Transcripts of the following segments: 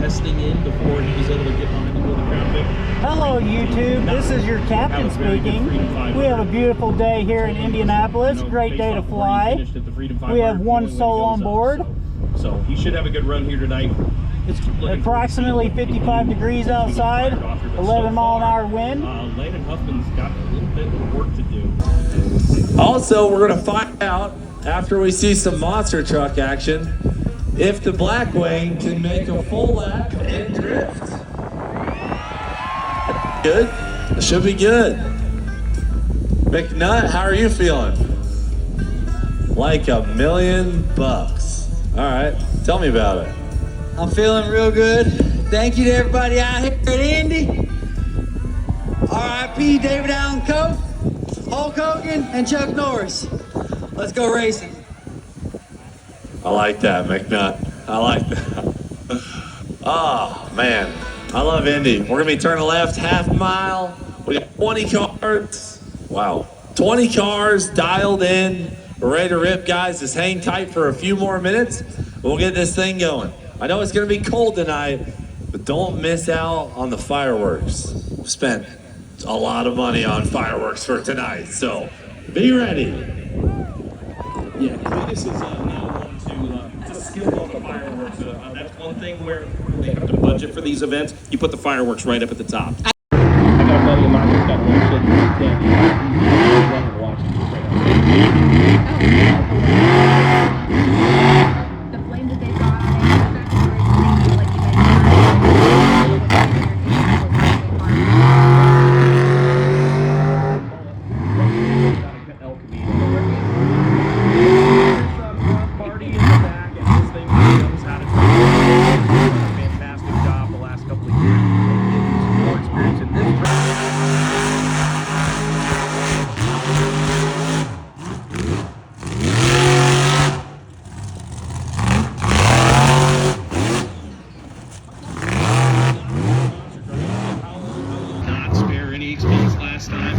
testing in before he was able to get behind the wheel of the Crown Vic. Hello YouTube, this is your captain speaking. We have a beautiful day here in Indianapolis, great day to fly. We have one soul on board. So he should have a good run here tonight. It's approximately 55 degrees outside, 11 mile an hour wind. Landon Huffman's got a little bit of work to do. Also, we're going to find out after we see some monster truck action if the Blackwing can make a full lap and drift. Good. It should be good. McNutt, how are you feeling? Like $1,000,000. All right, tell me about it. I'm feeling real good. Thank you to everybody out here at Indy. R.I.P. David Allen Coe, Hulk Hogan, and Chuck Norris. Let's go racing. I like that, McNutt. I like that. Oh, man. I love Indy. We're going to be turning left half mile. We got 20 cars. Wow. 20 cars dialed in. We're ready to rip, guys. Just hang tight for a few more minutes. We'll get this thing going. I know it's going to be cold tonight, but don't miss out on the fireworks. We spent a lot of money on fireworks for tonight, so be ready. Yeah, Cletus is now one to steal all the fireworks. That's one thing where they have to budget for these events. You put the fireworks right up at the top. I got a buddy of mine who's got a little shit in his tent. He's running to watch it straight up. The flame that they got, like you party in the back, and this thing knows how to do it. Done a fantastic job the last couple of years. Getting more experience in this track. Not spare any expense last time.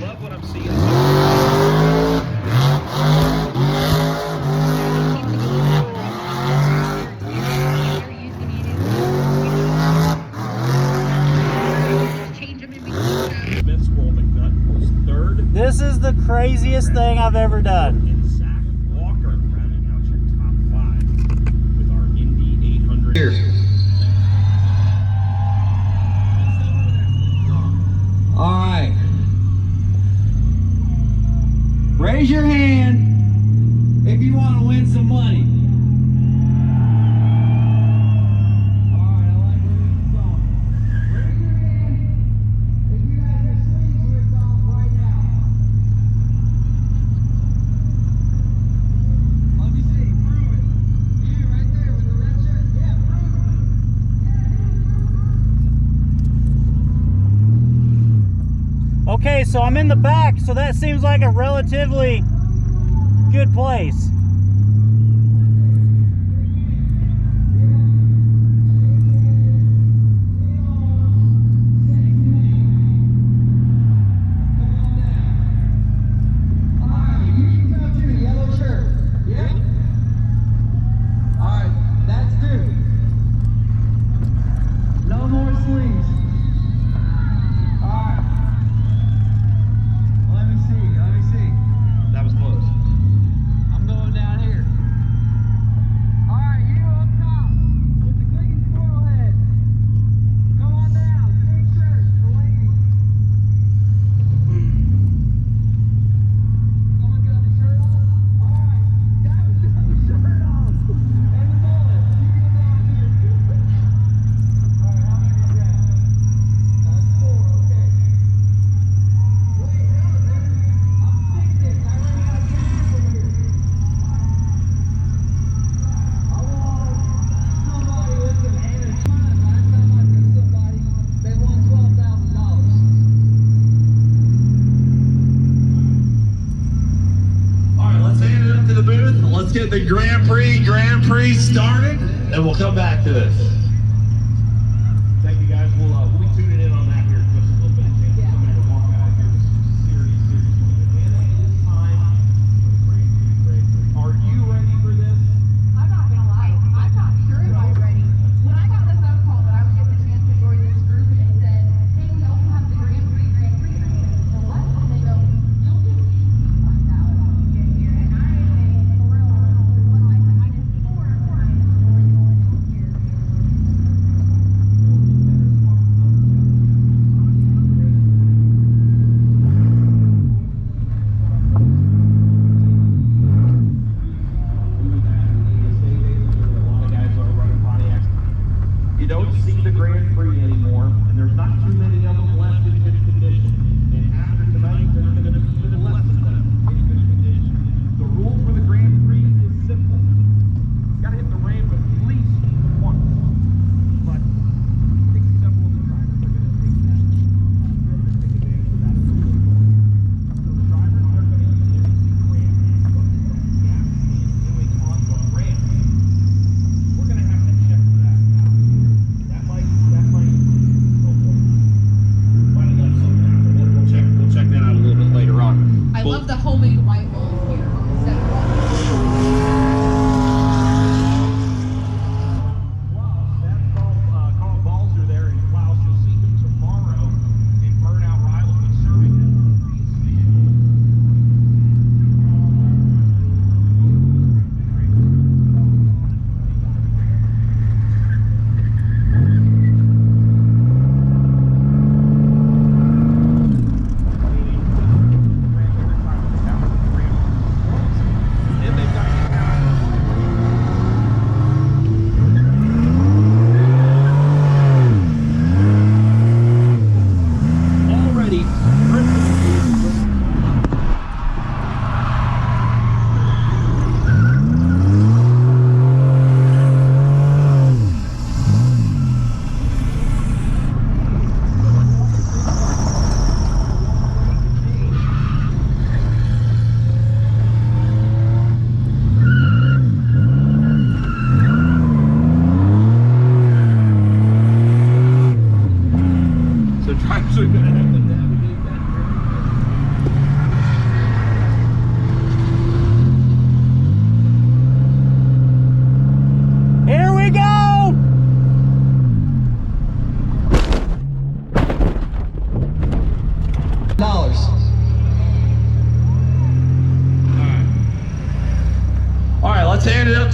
Love what I'm seeing. McNutt was third. This is the craziest thing I've ever done. And Zach Walker rounding out your top 5 with our Indy 800. Here. All right. Raise your hand if you want to win some money. All right, I like where this is going. Raise your hand if you have your sleeves ripped off right now. Let me see. Prove it. You right there with the red shirt. Yeah, prove it. Okay, so I'm in the back, so that seems like a relatively good place. That was close. I'm going down here. All right, you up top with the clicking squirrel head. Come on down. Pink shirt for ladies. Someone got the shirt off? All right, that was the shirt off. And the mullet. You get down here. All right, how many you got? That's 4, okay. Wait, no, I'm 6. I ran out of gas over here. I want somebody with some energy. Last time I beat somebody, they won $12,000. All right, let's hand it up to the booth. Let's get the Grand Prix started, and we'll come back to this. Thank you guys. We'll be tuning in on that here in just a little bit.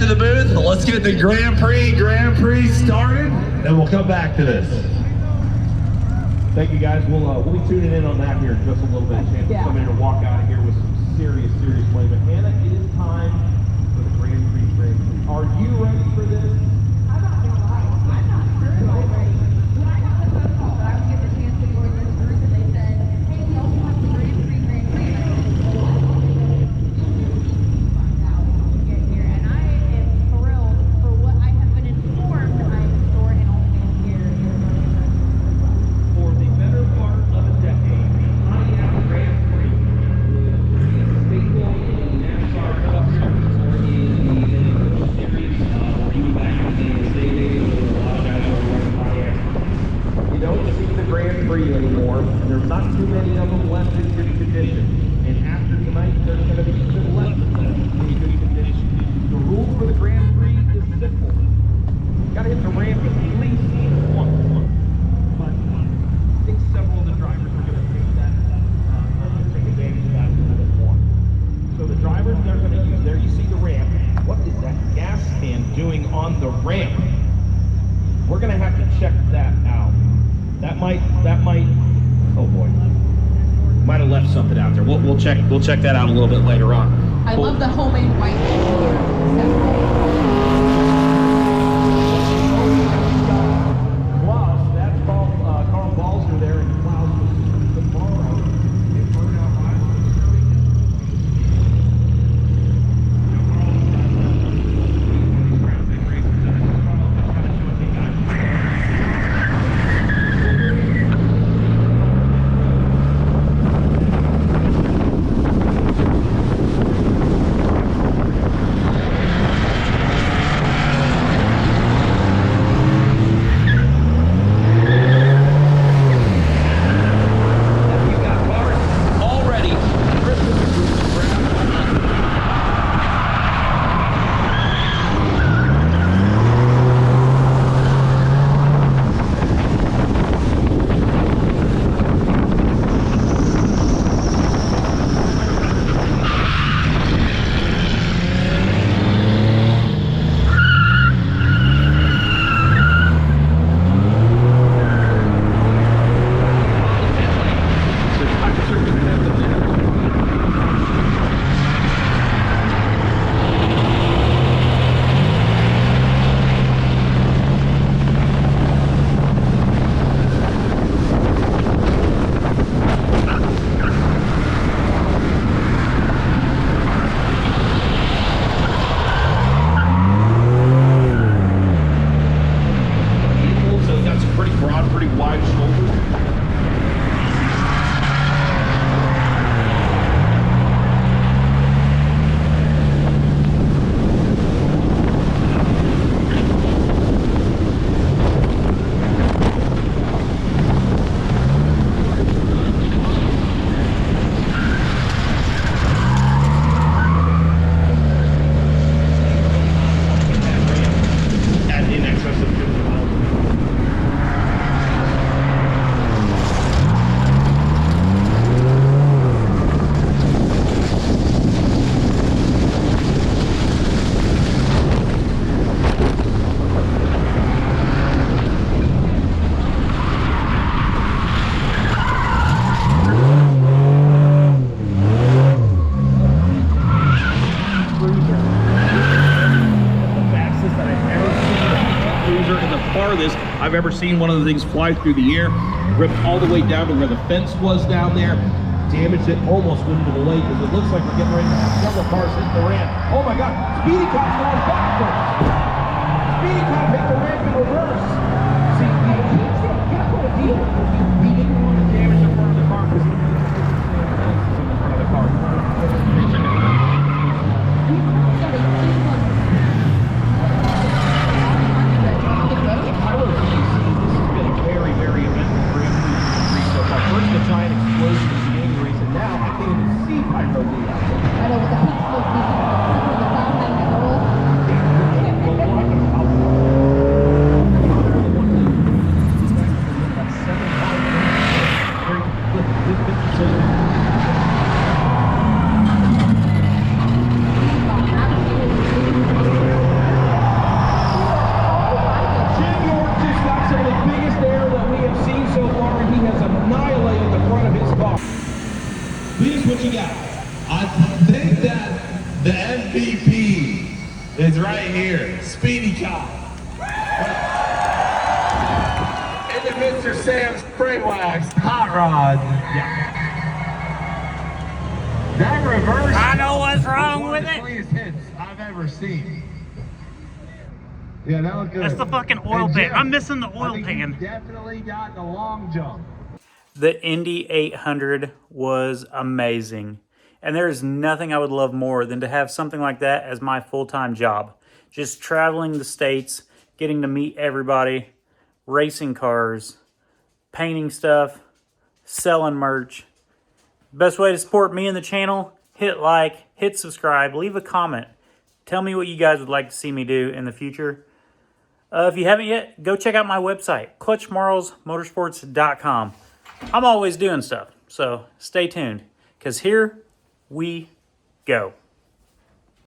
to the booth. Let's get the Grand Prix started, and we'll come back to this. Thank you guys. We'll be tuning in on that here in just a little bit. Chance for somebody to walk out of here with some serious money. But Hannah, it is time for the Grand Prix. Are you ready for this? I'm not gonna lie, I'm not sure if I'm ready. When I got the phone call that I would get the chance to join this group, and they said, hey, we also have the Grand Prix, and I said, what? Find out when we get here, and I am thrilled for what I have been informed I am stored and only being here is really impressive. For the better part of a decade, the Pontiac Grand Prix was a staple in NASCAR Cup Series or in the Series, or even back in the day, there were a lot of guys who were running Pontiacs. You don't see the Grand Prix anymore, and there's not too many of them left in good condition. And after tonight, there's going to be even less of them in good condition. The rule for the Grand Prix is simple. You got to hit the ramp at least once. But I think several of the drivers are going to take that, take advantage of that a little bit more. So the drivers they're going to use, there you see the ramp. What is that gas can doing on the ramp? We're going to have to check that out. That might, oh boy. Might have left something out there. We'll check that out a little bit later on. I love the homemade white Klaus, that's called Carl Balzer there, and Klaus was tomorrow in Burnout I've ever seen. One of the things fly through the air, ripped all the way down to where the fence was down there, damaged it, almost went into the lake, because it looks like we're getting ready to have several cars hit the ramp. Oh my God, Speedy Cop's going backwards. Speedy Cop hit the ramp in reverse. See, you put a deal. He didn't want to damage the front of the car because he knew in the front of the car. Very eventful Grand Prix so far. First the giant explosion of the injuries, and now I can't even see Pyro D out there. I know, with the heat smoke being the sound like a girl. what you got? I think that the MVP is right here. Speedy Cop. And the Mr. Sam Spray Wax Hot Rod. That reverse. I know what's wrong with One of the it. cleanest hits I've ever seen. Yeah, that was good. That's the fucking oil And pan. Jeff, I'm missing the I oil think pan. you definitely got the long jump. The Indy 800 was amazing. And there is nothing I would love more than to have something like that as my full-time job. Just traveling the states, getting to meet everybody, racing cars, painting stuff, selling merch. Best way to support me and the channel, hit like, hit subscribe, leave a comment. Tell me what you guys would like to see me do in the future. If you haven't yet, go check out my website, clutchmarlesmotorsports.com. I'm always doing stuff, so stay tuned, because here we go.